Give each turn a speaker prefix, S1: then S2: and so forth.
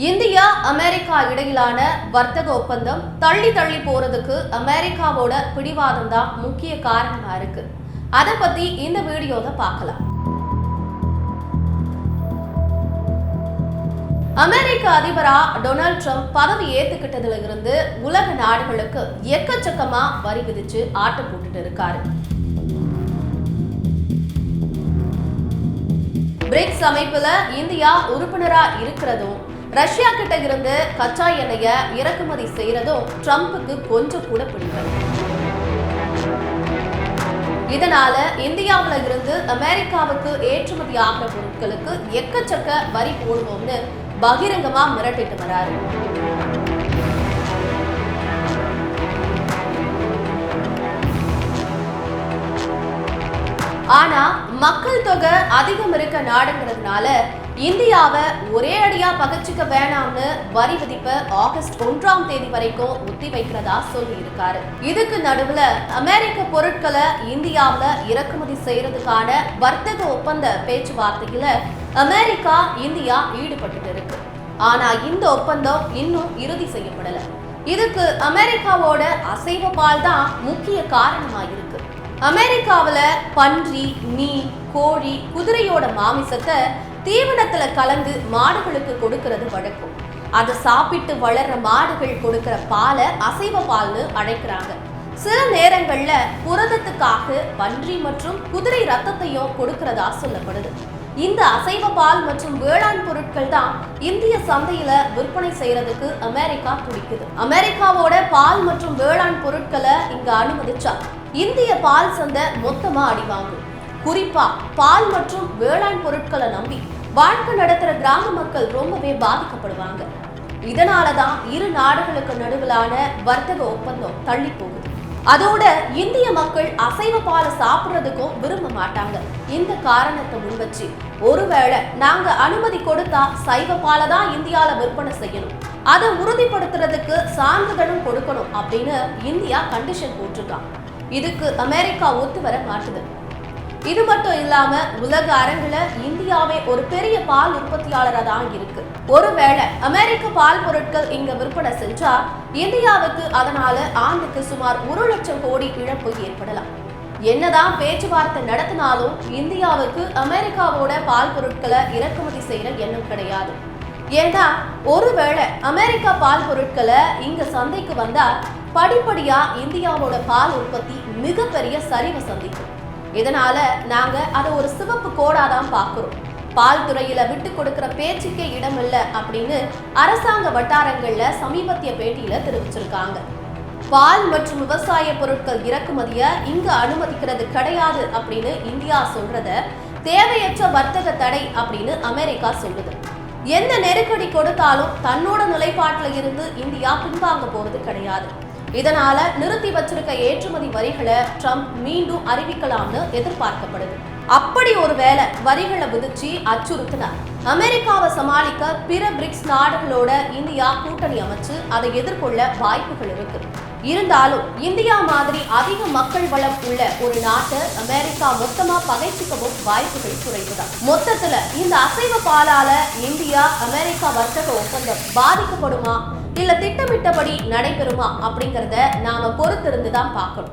S1: India America இடையிலான வர்த்தக ஒப்பந்தம் தள்ளி தள்ளி போறதுக்கு அமெரிக்காவோட பிடிவாதம் தான் முக்கிய காரணமா இருக்கு. அதை பத்தி இந்த வீடியோல பார்க்கலாம். அமெரிக்க அதிபரா டொனால்ட் ட்ரம்ப் பதவி ஏத்துக்கிட்டதுல இருந்து உலக நாடுகளுக்கு எக்கச்சக்கமா வரி விதிச்சு ஆட்டம் போட்டுட்டு இருக்காரு. பிரிக்ஸ் அமைப்புல இந்தியா உறுப்பினரா இருக்கிறதும், ரஷ்யா கிட்ட இருந்து கச்சா எண்ணெய இறக்குமதி செய்யறதும் ட்ரம்புக்கு கொஞ்சம் கூட பிடிக்கல. இதனால இந்தியாவில இருந்து அமெரிக்காவுக்கு ஏற்றுமதி ஆகிற பொருட்களுக்கு எக்கச்சக்க வரி போடுவோம்னு பகிரங்கமா மிரட்டிட்டு வராரு. ஆனா மக்கள் தொகை அதிகம் இருக்க நாடுங்கிறதுனால இந்தியாவை ஒரே அடியா பகச்சிக்க வேணாம்னு வரி விதிப்ப ஆகஸ்ட் 1ஆம் தேதி வரைக்கும் ஒத்தி வைக்கிறதா சொல்லி இருக்காரு. இதுக்கு நடுவுல அமெரிக்க பொருட்களை இந்தியாவில இறக்குமதி செய்யறதுக்கான வர்த்தக ஒப்பந்த பேச்சுவார்த்தையில அமெரிக்கா இந்தியா ஈடுபட்டு இருக்கு. ஆனா இந்த ஒப்பந்தம் இன்னும் இறுதி செய்யப்படல. இதுக்கு அமெரிக்காவோட அசைவ பால் தான் முக்கிய காரணமா இருக்கு. அமெரிக்காவில பன்றி, மீன், கோழி, குதிரையோட மாமிசத்தை தீவனத்துல கலந்து மாடுகளுக்கு கொடுக்கறது வழக்கம். அதை சாப்பிட்டு வளர்ற மாடுகள் கொடுக்கிற பாலை அசைவ பால்னு அழைக்கிறாங்க. சில நேரங்கள்ல புரதத்துக்காக பன்றி மற்றும் குதிரை ரத்தத்தையும் கொடுக்கிறதா சொல்லப்படுது. இந்த அசைவ பால் மற்றும் வேளாண் பொருட்கள் தான் இந்திய சந்தையில விற்பனை செய்யறதுக்கு அமெரிக்கா துடிக்குது. அமெரிக்காவோட பால் மற்றும் வேளாண் பொருட்களை இங்க அனுமதிச்சா இந்திய பால் சந்தை மொத்தமா அடிவாங்கும். குறிப்பா பால் மற்றும் வேளாண் பொருட்களை நம்பி வாழ்க்கை நடத்துற கிராம மக்கள் ரொம்பவே பாதிக்கப்படுவாங்க. இதனாலதான் இரு நாடுகளுக்கு நடுவிலான வர்த்தக ஒப்பந்தம் தள்ளி போகுது. அதோட இந்திய மக்கள் அசைவ பாலை சாப்பிட்றதுக்கும் விரும்ப மாட்டாங்க. இந்த காரணத்தை முன்வச்சு ஒருவேளை நாங்க அனுமதி கொடுத்தா சைவ பாலை தான் இந்தியால விற்பனை செய்யணும், அதை உறுதிப்படுத்துறதுக்கு சான்றிதழும் கொடுக்கணும் அப்படின்னு இந்தியா கண்டிஷன் போட்டிருக்காங்க. இதுக்கு அமெரிக்கா ஒத்து வர மாட்டுது. இது மட்டும் இல்லாம உலக அரங்குல இந்தியாவே ஒரு பெரிய பால் உற்பத்தியாளரா தான் இருக்கு. ஒருவேளை அமெரிக்க பால் பொருட்கள் இங்க விற்பனை செஞ்சா இந்தியாவுக்கு அதனால ஆண்டுக்கு சுமார் 1 லட்சம் கோடி இழப்பு ஏற்படலாம். என்னதான் பேச்சுவார்த்தை நடத்தினாலும் இந்தியாவுக்கு அமெரிக்காவோட பால் பொருட்களை இறக்குமதி செய்யற எண்ணம் கிடையாது. ஏன்னா ஒருவேளை அமெரிக்கா பால் பொருட்களை இங்க சந்தைக்கு வந்தா படிப்படியா இந்தியாவோட பால் உற்பத்தி மிகப்பெரிய சரிவை சந்திக்கும். இதனால நாங்க அதை ஒரு சிவப்பு கோடாதான் பார்க்கிறோம். பால் துறையில விட்டு கொடுக்கிற பேச்சுக்கே இடமில்லை அப்படின்னு அரசாங்க வட்டாரங்கள்ல சமீபத்திய பேட்டியில தெரிவிச்சிருக்காங்க. பால் மற்றும் விவசாய பொருட்கள் இறக்குமதிய இங்க அனுமதிக்கிறது கிடையாது அப்படின்னு இந்தியா சொல்றத தேவையற்ற வர்த்தக தடை அப்படின்னு அமெரிக்கா சொல்லுது. எந்த நெருக்கடி கொடுத்தாலும் தன்னோட நிலைப்பாட்டுல இருந்து இந்தியா பின்வாங்க போறது கிடையாது. இதனால நிறுத்தி வச்சிருக்க ஏற்றுமதி வரிகளை ட்ரம்ப் மீண்டும் அறிவிக்கலாம்னு எதிர்பார்க்கப்படுது. அப்படி ஒருவேளை வரிகளை விதிச்சு அச்சுறுத்தினார் அமெரிக்காவை சமாளிக்க பிற பிரிக்ஸ் நாடுகளோட இந்தியா கூட்டணி அமைச்சு அதை எதிர்கொள்ள வாய்ப்புகள் இருக்கு. இருந்தாலும் இந்தியா மாதிரி அதிக மக்கள் வளம் உள்ள ஒரு நாட்டை அமெரிக்கா மொத்தமா பகைச்சிக்கவும் வாய்ப்புகள் குறைவுதான். மொத்தத்துல இந்த அசைவ பாலால இந்தியா அமெரிக்கா வர்த்தக ஒப்பந்தம் பாதிக்கப்படுமா இல்ல திட்டமிட்டபடி நடைபெறுமா அப்படிங்கறத நாம பொறுத்திருந்துதான் பார்க்கணும்.